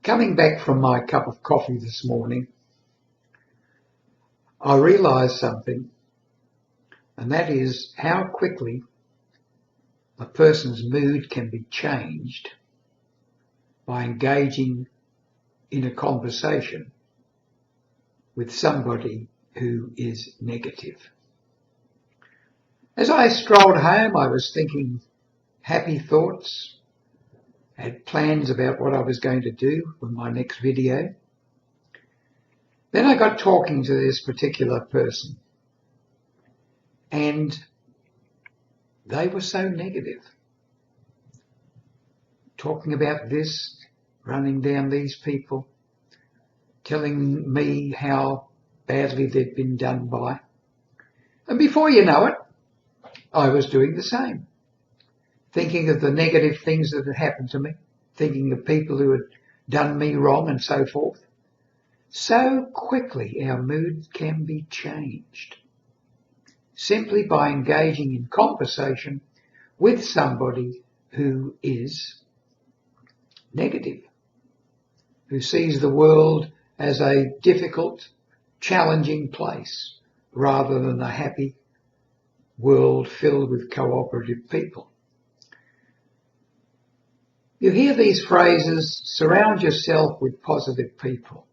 Coming back from my cup of coffee this morning, I realised something, and that is how quickly a person's mood can be changed by engaging in a conversation with somebody who is negative. As I strolled home, I was thinking happy thoughts, had plans about what I was going to do for my next video. Then I got talking to this particular person, and they were so negative, talking about this, running down these people, telling me how badly they'd been done by. And before you know it, I was doing the same, thinking of the negative things that had happened to me, thinking of people who had done me wrong and so forth. So quickly our mood can be changed simply by engaging in conversation with somebody who is negative, who sees the world as a difficult, challenging place rather than a happy world filled with cooperative people. You hear these phrases, surround yourself with positive people.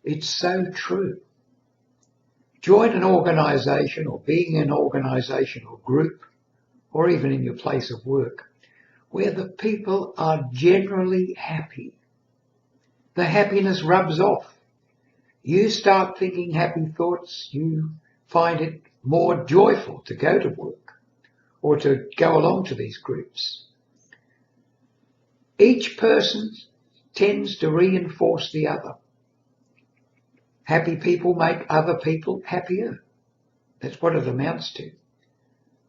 It's so true. Join an organisation, or being in an organisation or group, or even in your place of work, where the people are generally happy. The happiness rubs off. You start thinking happy thoughts, you find it more joyful to go to work or to go along to these groups. Each person tends to reinforce the other. Happy people make other people happier. That's what it amounts to.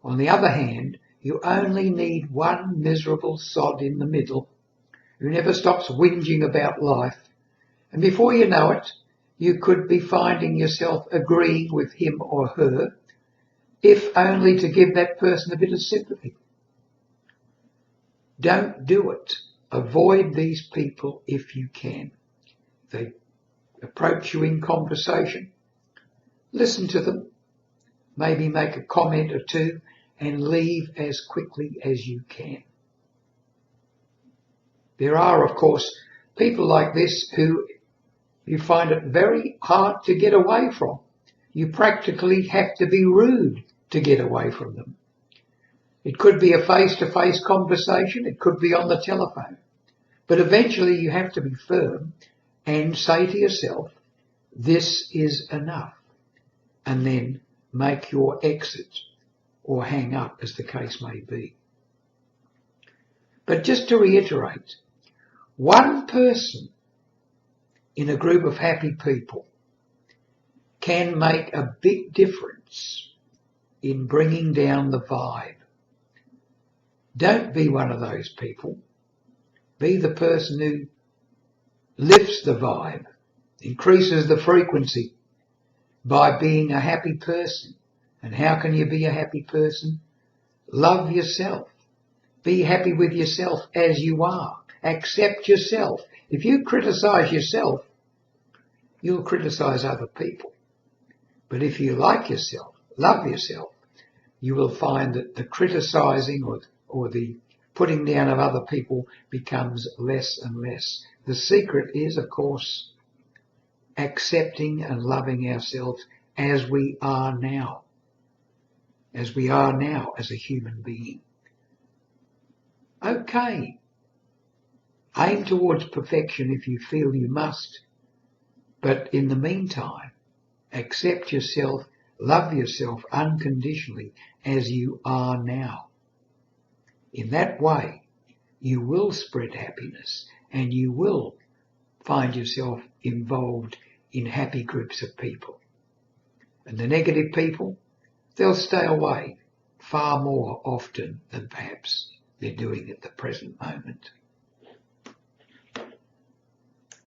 On the other hand, you only need one miserable sod in the middle who never stops whinging about life, and before you know it, you could be finding yourself agreeing with him or her, if only to give that person a bit of sympathy. Don't do it. Avoid these people if you can. They approach you in conversation, listen to them, maybe make a comment or two, and leave as quickly as you can. There are, of course, people like this who you find it very hard to get away from. You practically have to be rude to get away from them. It could be a face-to-face conversation, it could be on the telephone, but eventually you have to be firm and say to yourself, this is enough, and then make your exit or hang up, as the case may be. But just to reiterate, one person in a group of happy people can make a big difference in bringing down the vibe. Don't be one of those people. Be the person who lifts the vibe, increases the frequency by being a happy person. And how can you be a happy person? Love yourself. Be happy with yourself as you are. Accept yourself. If you criticise yourself, you'll criticise other people. But if you like yourself, love yourself, you will find that the criticising or the putting down of other people becomes less and less. The secret is, of course, accepting and loving ourselves as we are now. As we are now as a human being. Okay. Aim towards perfection if you feel you must. But in the meantime, accept yourself, love yourself unconditionally as you are now. In that way, you will spread happiness and you will find yourself involved in happy groups of people. And the negative people, they'll stay away far more often than perhaps they're doing at the present moment.